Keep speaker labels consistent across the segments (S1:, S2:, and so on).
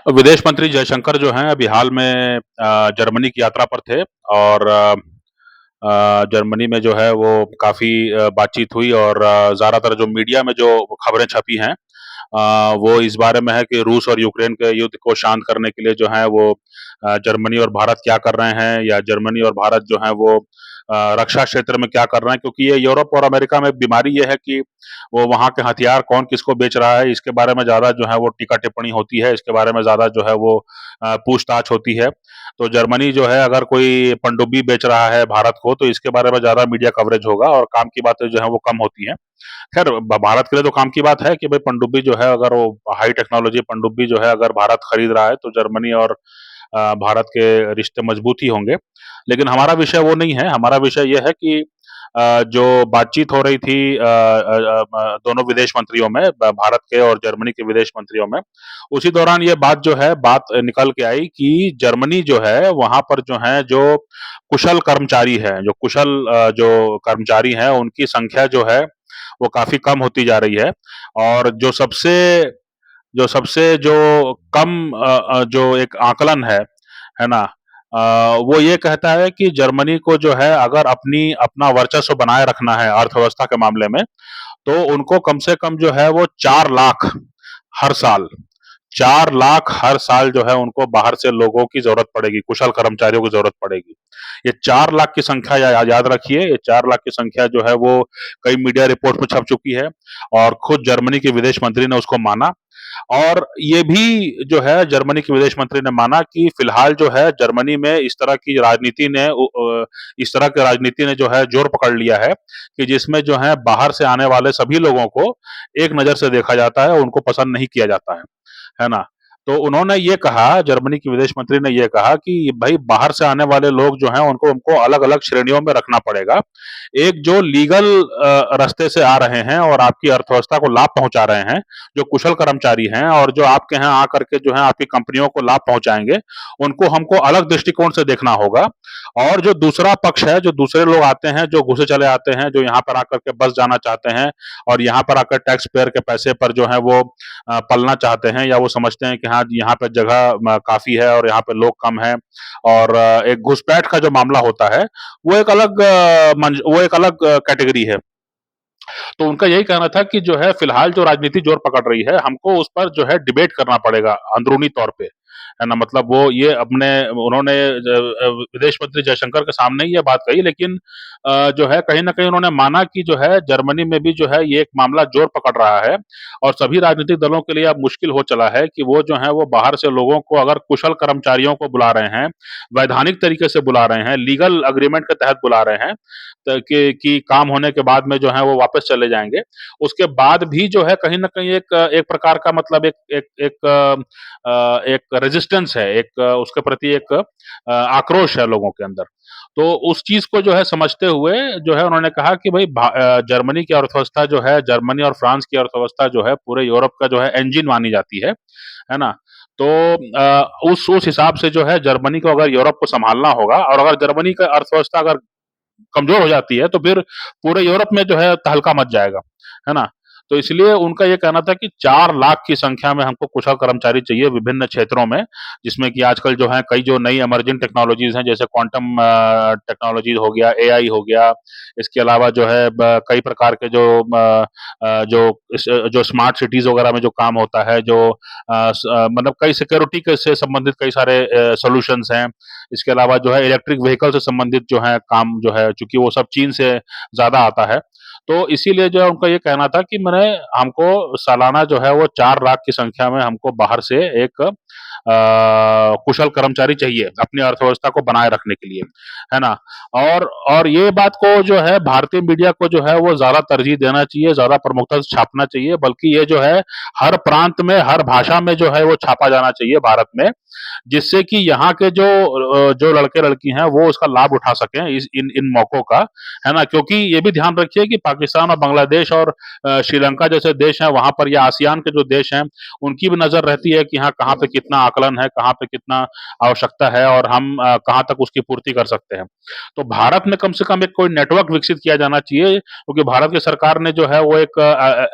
S1: विदेश मंत्री जयशंकर जो हैं अभी हाल में जर्मनी की यात्रा पर थे और जर्मनी में जो है वो काफ़ी बातचीत हुई और ज़्यादातर जो मीडिया में जो खबरें छपी हैं वो इस बारे में है कि रूस और यूक्रेन के युद्ध को शांत करने के लिए जो है वो जर्मनी और भारत क्या कर रहे हैं या जर्मनी और भारत जो है वो रक्षा क्षेत्र में क्या कर रहे हैं, क्योंकि ये यूरोप और अमेरिका में बीमारी ये है कि वो वहाँ के हथियार कौन किसको बेच रहा है इसके बारे में ज़्यादा जो है वो टीका टिप्पणी होती है, इसके बारे में ज़्यादा जो है वो पूछताछ होती है। तो जर्मनी जो है अगर कोई पनडुब्बी बेच रहा है भारत को तो इसके बारे में ज़्यादा मीडिया कवरेज होगा और काम की बातें जो है वो कम होती हैं। खैर भारत के लिए तो काम की बात है कि भाई पनडुब्बी जो है अगर वो हाई टेक्नोलॉजी पनडुब्बी जो है अगर भारत खरीद रहा है तो जर्मनी और भारत के रिश्ते मजबूत ही होंगे। लेकिन हमारा विषय वो नहीं है, हमारा विषय ये है कि जो बातचीत हो रही थी दोनों विदेश मंत्रियों में, भारत के और जर्मनी के विदेश मंत्रियों में, उसी दौरान ये बात जो है बात निकल के आई कि जर्मनी जो है वहां पर जो है जो कुशल कर्मचारी है, जो कुशल जो कर्मचारी हैं उनकी संख्या जो है वो काफी कम होती जा रही है और जो सबसे कम जो एक आकलन है ना? वो ये कहता है कि जर्मनी को जो है अगर अपना वर्चस्व बनाए रखना है अर्थव्यवस्था के मामले में, तो उनको कम से कम जो है वो 4 लाख हर साल 4 लाख हर साल जो है उनको बाहर से लोगों की ज़रूरत पड़ेगी, कुशल कर्मचारियों की ज़रूरत पड़ेगी। ये 4 लाख की संख्या याद रखिए, ये 4 लाख की संख्या जो है वो कई मीडिया रिपोर्ट में छप चुकी है और खुद जर्मनी के विदेश मंत्री ने उसको माना। और ये भी जो है जर्मनी के विदेश मंत्री ने माना कि फिलहाल जो है जर्मनी में इस तरह की राजनीति ने जो है जोर पकड़ लिया है कि जिसमें जो है बाहर से आने वाले सभी लोगों को एक नज़र से देखा जाता है, उनको पसंद नहीं किया जाता है ना? तो उन्होंने ये कहा, जर्मनी की विदेश मंत्री ने ये कहा कि भाई बाहर से आने वाले लोग जो हैं उनको उनको अलग-अलग श्रेणियों में रखना पड़ेगा। एक जो लीगल रास्ते से आ रहे हैं और आपकी अर्थव्यवस्था को लाभ पहुँचा रहे हैं, जो कुशल कर्मचारी हैं और जो आपके यहाँ आकर के जो है आपकी कंपनियों को लाभ पहुँचाएँगे, उनको हमको अलग दृष्टिकोण से देखना होगा। और जो दूसरा पक्ष है, जो दूसरे लोग आते हैं, जो घुसे चले आते हैं, जो यहाँ पर आकर के बस जाना चाहते हैं और यहाँ पर आकर टैक्स पेयर के पैसे पर जो है वो पलना चाहते हैं या वो समझते हैं कि हाँ, यहाँ पे जगह काफ़ी है और यहाँ पे लोग कम हैं और एक घुसपैठ का जो मामला होता है, वो एक अलग कैटेगरी है। तो उनका यही कहना था कि जो है फिलहाल जो राजनीति जोर पकड़ रही है, हमको उस पर जो है डिबेट करना पड़ेगा अंदरूनी तौर पे, है ना? मतलब वो ये अपने उन्होंने विदेश मंत्री जयशंकर के सामने ही ये बात कही, लेकिन जो है कहीं न कहीं उन्होंने माना कि जो है जर्मनी में भी जो है ये एक मामला जोर पकड़ रहा है और सभी राजनीतिक दलों के लिए अब मुश्किल हो चला है कि वो जो है वो बाहर से लोगों को अगर कुशल कर्मचारियों को बुला रहे हैं, वैधानिक तरीके से बुला रहे हैं, लीगल एग्रीमेंट के तहत बुला रहे हैं, त कि काम होने के बाद में जो है वो वापस चले जाएँगे। उसके बाद भी जो है कहीं न कहीं एक एक प्रकार का मतलब एक रेजिस्टेंस है, उसके प्रति एक आक्रोश है लोगों के अंदर। तो उस चीज़ को जो है समझते हुए जो है उन्होंने कहा कि भई जर्मनी की अर्थव्यवस्था जो है, जर्मनी और फ्रांस की अर्थव्यवस्था जो है पूरे यूरोप का जो है इंजन मानी जाती है ना? तो उस हिसाब से जो है जर्मनी को अगर यूरोप को सँभालना होगा और अगर जर्मनी का अर्थव्यवस्था अगर कमज़ोर हो जाती है, तो फिर पूरे यूरोप में जो है तहलका मच जाएगा, है ना? तो इसलिए उनका ये कहना था कि 4 लाख की संख्या में हमको कुशल कर्मचारी चाहिए विभिन्न क्षेत्रों में, जिसमें कि आजकल जो है कई जो नई इमर्जिंग टेक्नोलॉज़ीज़ हैं, जैसे क्वांटम टेक्नोलॉजी हो गया, एआई हो गया, इसके अलावा जो है कई प्रकार के जो स्मार्ट सिटीज़ वगैरह में जो काम होता है, मतलब कई सिक्योरिटी के से संबंधित कई सारे सॉल्यूशंस हैं। इसके अलावा जो है इलेक्ट्रिक व्हीकल से संबंधित जो है काम जो है चूँकि वो सब चीन से ज़्यादा आता है। तो इसीलिए जो है उनका ये कहना था कि हमको सालाना जो है वो 4 लाख की संख्या में हमको बाहर से एक कुशल कर्मचारी चाहिए, अपनी अर्थव्यवस्था को बनाए रखने के लिए, है ना? और ये बात को जो है भारतीय मीडिया को जो है वो ज़्यादा तरजीह देना चाहिए, ज़्यादा प्रमुखता से छापना चाहिए, बल्कि ये जो है हर प्रांत में, हर भाषा में जो है वो छापा जाना चाहिए भारत में, जिससे कि यहाँ के जो लड़के-लड़की हैं वो उसका लाभ उठा सकें इस इन इन मौकों का, है ना? क्योंकि ये भी ध्यान रखिए कि पाकिस्तान और बांग्लादेश और श्रीलंका जैसे देश हैं, वहाँ पर या आसियान के जो देश हैं, उनकी भी नज़र रहती है कि हाँ, कहाँ पे कितना आकलन है, कहाँ पे कितना आवश्यकता है और हम कहाँ तक उसकी पूर्ति कर सकते हैं। तो भारत में कम से कम एक कोई नेटवर्क विकसित किया जाना चाहिए, क्योंकि भारत की सरकार ने जो है वो एक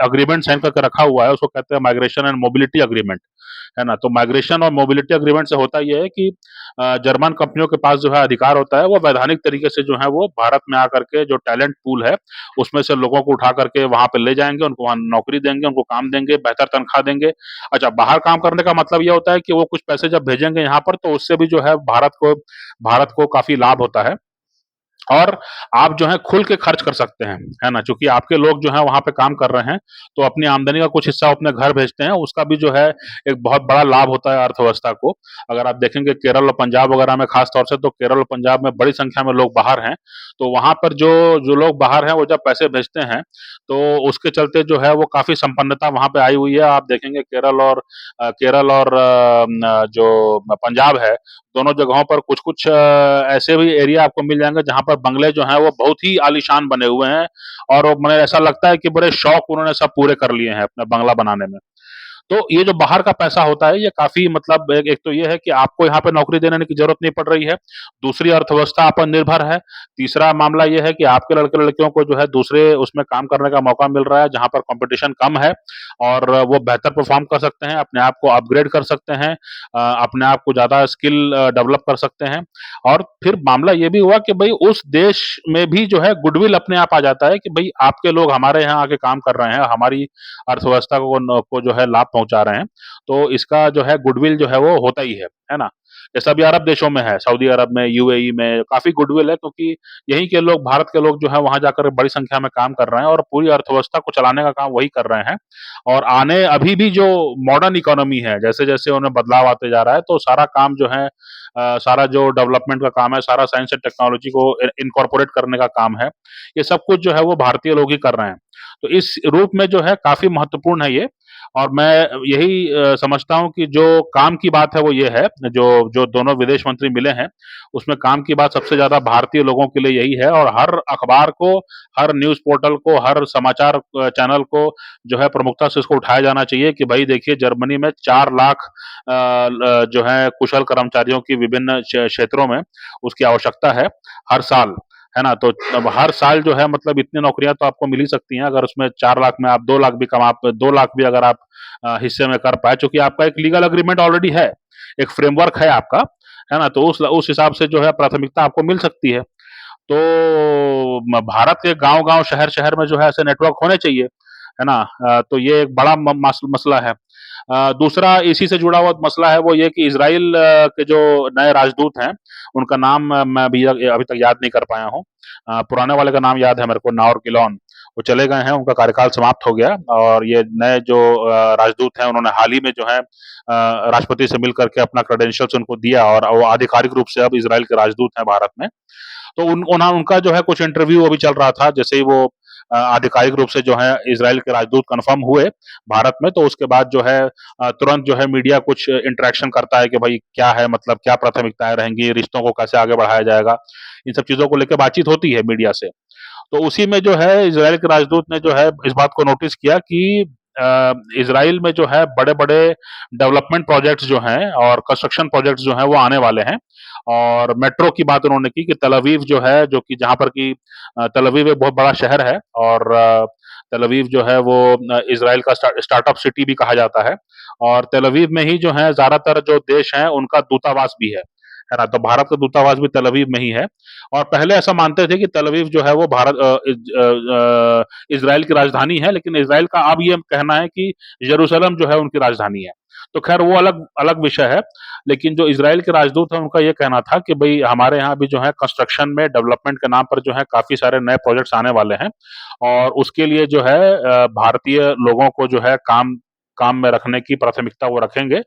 S1: एग्रीमेंट साइन करके रखा हुआ है, उसको कहते हैं माइग्रेशन एंड मोबिलिटी एग्रीमेंट, है ना? तो माइग्रेशन और मोबिलिटी एग्रीमेंट से होता ये है कि जर्मन कंपनियों के पास जो है अधिकार होता है, वो वैधानिक तरीके से जो है वो भारत में आकर के जो टैलेंट पूल है, उसमें से लोगों को उठा करके वहाँ पे ले जाएँगे, उनको वहाँ नौकरी देंगे, उनको काम देंगे, बेहतर तनख्वाह देंगे। अच्छा, बाहर काम करने का मतलब ये होता है कि वो कुछ पैसे जब भेजेंगे यहाँ पर, तो उससे भी जो है भारत को काफ़ी लाभ होता है। और आप जो है खुल के खर्च कर सकते हैं, है ना? चूँकि आपके लोग जो हैं वहाँ पे काम कर रहे हैं, तो अपनी आमदनी का कुछ हिस्सा अपने घर भेजते हैं, उसका भी जो है एक बहुत बड़ा लाभ होता है अर्थव्यवस्था को। अगर आप देखेंगे केरल और पंजाब वगैरह में ख़ास तौर से, तो केरल और पंजाब में बड़ी संख्या में लोग बाहर हैं, तो वहाँ पर जो जो लोग बाहर हैं, वो जब पैसे भेजते हैं, तो उसके चलते जो है वो काफ़ी संपन्नता वहाँ पे आई हुई है। आप देखेंगे केरल और जो पंजाब है, दोनों जगहों पर कुछ-कुछ ऐसे भी एरिया आपको मिल जाएँगे जहाँ पर बंगले जो हैं वो बहुत ही आलीशान बने हुए हैं, और मने ऐसा लगता है कि बड़े शौक उन्होंने सब पूरे कर लिए हैं अपना बंगला बनाने में। तो ये जो बाहर का पैसा होता है, ये काफ़ी मतलब एक एक तो ये है कि आपको यहाँ पे नौकरी देने की ज़रूरत नहीं पड़ रही है, दूसरी अर्थव्यवस्था आप पर निर्भर है, तीसरा मामला ये है कि आपके लड़के-लड़कियों को जो है दूसरे उसमें काम करने का मौका मिल रहा है, जहाँ पर कॉम्पिटिशन कम है, और वो बेहतर परफ़ॉर्म कर सकते हैं, अपने आप को अपग्रेड कर सकते हैं, अपने आप को ज़्यादा स्किल डेवलप कर सकते हैं। और फिर मामला ये भी हुआ कि भई उस देश में भी जो है गुडविल अपने आप आ जाता है कि भई आपके लोग हमारे यहाँ आके काम कर रहे हैं, हमारी अर्थव्यवस्था को जो है लाभ पहुँचा रहे हैं, तो इसका जो है गुडविल जो है वो होता ही है ना? जैसा अभी अरब देशों में है, सऊदी अरब में, यूएई में काफ़ी गुडविल है, क्योंकि यहीं के लोग, भारत के लोग जो हैं वहाँ जाकर बड़ी संख्या में काम कर रहे हैं और पूरी अर्थव्यवस्था को चलाने का काम वही कर रहे हैं। और अभी भी जो मॉडर्न इकोनॉमी है, जैसे-जैसे उनमें बदलाव आते जा रहा है, तो सारा काम जो है सारा जो डेवलपमेंट का काम है, सारा साइंस एंड टेक्नोलॉजी को इनकॉर्पोरेट करने का काम है, ये सब कुछ जो है वो भारतीय लोग ही कर रहे हैं। तो इस रूप में जो है काफ़ी महत्वपूर्ण है ये, और मैं यही समझता हूँ कि जो काम की बात है वो ये है, जो जो दोनों विदेश मंत्री मिले हैं, उसमें काम की बात सबसे ज़्यादा भारतीय लोगों के लिए यही है, और हर अखबार को, हर न्यूज़ पोर्टल को, हर समाचार चैनल को जो है प्रमुखता से इसको उठाया जाना चाहिए कि भई देखिए, जर्मनी में 4 लाख जो है कुशल कर्मचारियों की विभिन्न क्षेत्रों में उसकी आवश्यकता है हर साल, है ना? तो अब हर साल जो है मतलब इतनी नौकरियाँ तो आपको मिल ही सकती हैं, अगर उसमें 4 लाख में आप 2 लाख भी 2 लाख भी अगर आप हिस्से में कर पाएँ, चूँकि आपका एक लीगल एग्रीमेंट ऑलरेडी है, एक फ्रेमवर्क है आपका, है ना? तो उस हिसाब से जो है प्राथमिकता आपको मिल सकती है। तो भारत के गाँव-गाँव, शहर-शहर में जो है ऐसे नेटवर्क होने चाहिए, है ना? तो ये एक बड़ा मसला है। दूसरा इसी से जुड़ा हुआ मसला है, वो ये कि इज़राइल के जो नए राजदूत हैं, उनका नाम मैं अभी तक याद नहीं कर पाया हूँ। पुराने वाले का नाम याद है मेरे को, नाओर गिलॉन। वो चले गए हैं, उनका कार्यकाल समाप्त हो गया, और ये नए जो राजदूत हैं, उन्होंने हाल ही में जो है राष्ट्रपति से मिल कर के अपना क्रेडेंशियल्स उनको दिया, और वो आधिकारिक रूप से अब इज़राइल के राजदूत हैं भारत में। तो उनका जो है कुछ इंटरव्यू अभी चल रहा था, जैसे ही वो आधिकारिक रूप से जो है इज़राइल के राजदूत कन्फर्म हुए भारत में, तो उसके बाद जो है तुरंत जो है मीडिया कुछ इंटरैक्शन करता है कि भाई क्या है, मतलब क्या प्राथमिकताएँ रहेंगी, रिश्तों को कैसे आगे बढ़ाया जाएगा, इन सब चीज़ों को लेके बातचीत होती है मीडिया से। तो उसी में जो है इज़राइल के राजदूत ने जो है इस बात को नोटिस किया कि इज़राइल में जो है बड़े-बड़े डेवलपमेंट प्रोजेक्ट्स जो हैं और कंस्ट्रक्शन प्रोजेक्ट्स जो हैं वो आने वाले हैं। और मेट्रो की बात उन्होंने की कि तल अवीव जो है, जो कि जहाँ पर कि तल अवीव एक बहुत बड़ा शहर है, और तल अवीव जो है वो इज़राइल का स्टार्टअप सिटी भी कहा जाता है, और तल अवीव में ही जो है ज़्यादातर जो देश हैं उनका दूतावास भी है ना? तो भारत का दूतावास भी तल अवीव में ही है, और पहले ऐसा मानते थे कि तल अवीव जो है वो इज़राइल की राजधानी है, लेकिन इज़राइल का अब ये कहना है कि यरूशलेम जो है उनकी राजधानी है। तो ख़ैर वो अलग अलग विषय है, लेकिन जो इज़राइल के राजदूत हैं उनका ये कहना था कि भई हमारे यहाँ भी जो है कंस्ट्रक्शन में डेवलपमेंट के नाम पर जो है काफ़ी सारे नए प्रोजेक्ट्स आने वाले हैं, और उसके लिए जो है भारतीय लोगों को जो है काम काम में रखने की प्राथमिकता वो रखेंगे।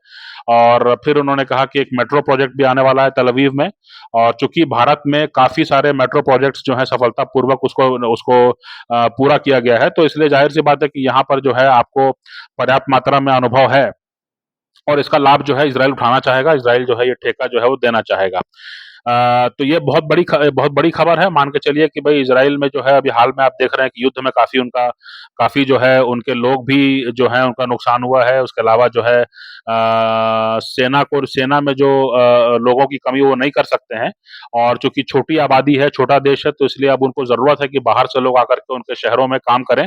S1: और फिर उन्होंने कहा कि एक मेट्रो प्रोजेक्ट भी आने वाला है तल अवीव में, और चूँकि भारत में काफ़ी सारे मेट्रो प्रोजेक्ट्स जो हैं सफलतापूर्वक उसको उसको पूरा किया गया है, तो इसलिए ज़ाहिर-सी बात है कि यहाँ पर जो है आपको पर्याप्त मात्रा में अनुभव है, और इसका लाभ जो है इज़राइल उठाना चाहेगा, इज़राइल जो है ये ठेका जो है वो देना चाहेगा। तो ये बहुत बड़ी खबर है। मान के चलिए कि भाई इज़राइल में जो है अभी हाल में आप देख रहे हैं कि युद्ध में काफ़ी जो है उनके लोग भी जो हैं उनका नुकसान हुआ है। उसके अलावा जो है सेना में जो लोगों की कमी वो नहीं कर सकते हैं और चूँकि छोटी आबादी है, छोटा देश है तो इसलिए अब उनको ज़रूरत है कि बाहर से लोग आकर के उनके शहरों में काम करें।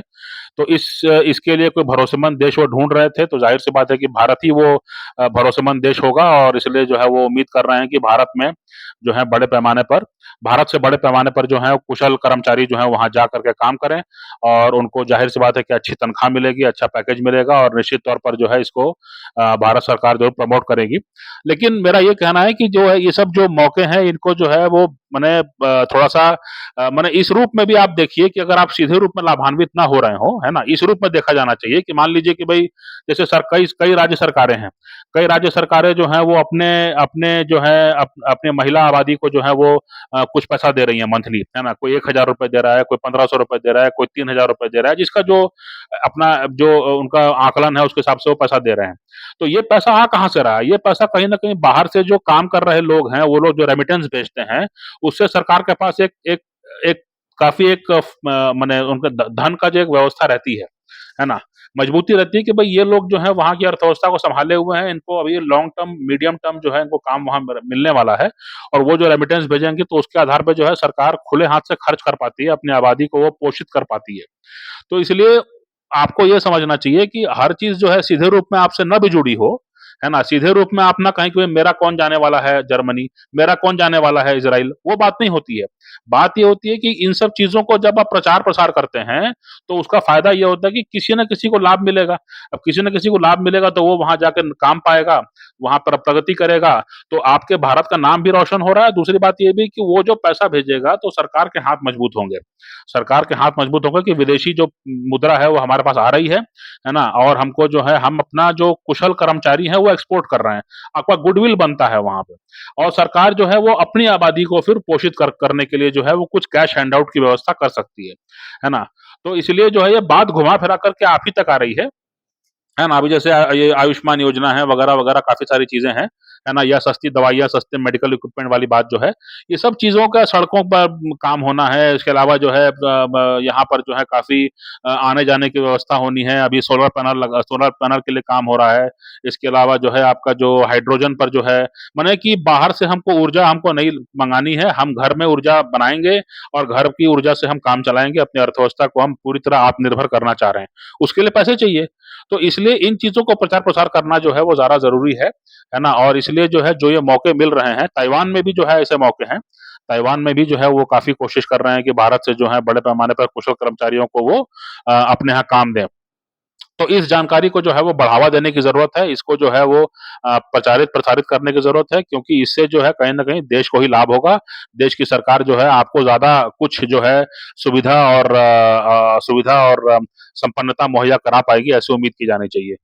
S1: तो इसके लिए कोई भरोसेमंद देश वो ढूँढ रहे थे, तो ज़ाहिर-सी बात है कि भारत ही वो भरोसेमंद देश होगा और इसलिए जो है वो उम्मीद कर रहे हैं कि जो है भारत से बड़े पैमाने पर जो है कुशल कर्मचारी जो हैं वहाँ जा कर के काम करें और उनको ज़ाहिर-सी बात है कि अच्छी तनख्वाह मिलेगी, अच्छा पैकेज मिलेगा और निश्चित तौर पर जो है इसको भारत सरकार जो है प्रमोट करेगी। लेकिन मेरा ये कहना है कि जो है ये सब जो मौके हैं इनको जो है वो माने थोड़ा-सा माने इस रूप में भी आप देखिए कि अगर आप सीधे रूप में लाभान्वित ना हो रहे हो, है ना? इस रूप में देखा जाना चाहिए कि मान लीजिए कि भई जैसे कई राज्य सरकारें हैं। कई राज्य सरकारें जो हैं वो अपने अपने जो है अपने महिला आबादी को जो है वो कुछ पैसा दे रही हैं मंथली, है ना? कोई ₹1000 दे रहा है, कोई ₹1500 दे रहा है, कोई ₹3000 दे रहा है, जिसका जो अपना जो उनका आकलन है उसके हिसाब से वो पैसा दे रहे हैं। तो ये पैसा आ कहाँ से रहा है? ये पैसा कहीं न कहीं बाहर से जो काम कर रहे लोग हैं, वो लोग जो रेमिटेंस भेजते हैं, उससे सरकार के पास एक एक एक काफ़ी एक माने उनका ध धन का जो एक व्यवस्था रहती है ना? मजबूती रहती है कि भई ये लोग जो हैं वहाँ की अर्थव्यवस्था को सँभाले हुए हैं, इनको अभी लॉन्ग टर्म, मीडियम टर्म जो है इनको काम वहाँ मिलने वाला है और वो जो रेमिटेंस भेजेंगे तो उसके आधार पे जो है सरकार खुले हाथ से खर्च कर पाती है, अपनी आबादी को वो पोषित कर पाती है। तो इसलिए आपको ये समझना चाहिए कि हर चीज़ जो है सीधे रूप में आपसे ना भी जुड़ी हो, है ना? सीधे रूप में आप ना कहें कि मेरा कौन जाने वाला है जर्मनी, मेरा कौन जाने वाला है इज़राइल, वो बात नहीं होती है। बात ये होती है कि इन सब चीज़ों को जब आप प्रचार-प्रसार करते हैं, तो उसका फ़ायदा ये होता है कि किसी न किसी को लाभ मिलेगा। अब किसी न किसी को लाभ मिलेगा तो वो वहाँ जाके काम पाएगा, वहाँ पर प्रगति करेगा, तो आपके भारत का नाम भी रोशन हो रहा है। दूसरी बात ये भी कि वो जो पैसा भेजेगा तो सरकार के हाथ मजबूत होंगे। सरकार के हाथ मजबूत होंगे कि विदेशी जो मुद्रा है वो हमारे पास आ रही है ना? और हमको जो है हम अपना जो कुशल कर्मचारी हैं वो एक्सपोर्ट कर रहे हैं। आपका गुडविल बनता है वहाँ पे और सरकार जो है वो अपनी आबादी को फिर पोषित करने के लिए जो है वो कुछ कैश हैंडआउट की व्यवस्था कर सकती है ना? तो इसलिए जो है ये बात घुमा-फिरा करके आप ही तक आ रही है ना? अभी जैसे ये आयुष्मान योजना है वगैरह-वगैरह काफ़ी सारी चीज़ें हैं, है ना? या सस्ती दवाइयाँ, सस्ते मेडिकल इक्विपमेंट वाली बात जो है, ये सब चीज़ों का सड़कों पर काम होना है, इसके अलावा जो है ब ब यहाँ पर जो है काफ़ी आने-जाने की व्यवस्था होनी है, अभी सोलर पैनल के लिए काम हो रहा है, इसके अलावा जो है आपका जो हाइड्रोजन पर जो है माने कि बाहर से हमको नहीं मँगानी है, हम घर में ऊर्जा बनाएँगे और घर की ऊर्जा से हम काम चलाएँगे, अपनी अर्थव्यवस्था को हम पूरी तरह आत्मनिर्भर करना चाह रहे हैं। उसके लिए पैसे चाहिए। तो इसलिए इन चीज़ों को प्रचार-प्रसार करना जो है वो ज़्यादा ज़रूरी है ना? और इसलिए जो है जो ये मौके मिल रहे हैं, ताइवान में भी जो है ऐसे मौके हैं। ताइवान में भी जो है वो काफ़ी कोशिश कर रहे हैं कि भारत से जो है बड़े पैमाने पर कुशल कर्मचारियों को वो अपने यहाँ काम दें। तो इस जानकारी को जो है वो बढ़ावा देने की ज़रूरत है, इसको जो है वो प्रचारित-प्रसारित करने की ज़रूरत है क्योंकि इससे जो है कहीं न कहीं देश को ही लाभ होगा। देश की सरकार जो है आपको ज़्यादा कुछ जो है सुविधा और संपन्नता मुहैया करा पाएगी, ऐसी उम्मीद की जानी चाहिए।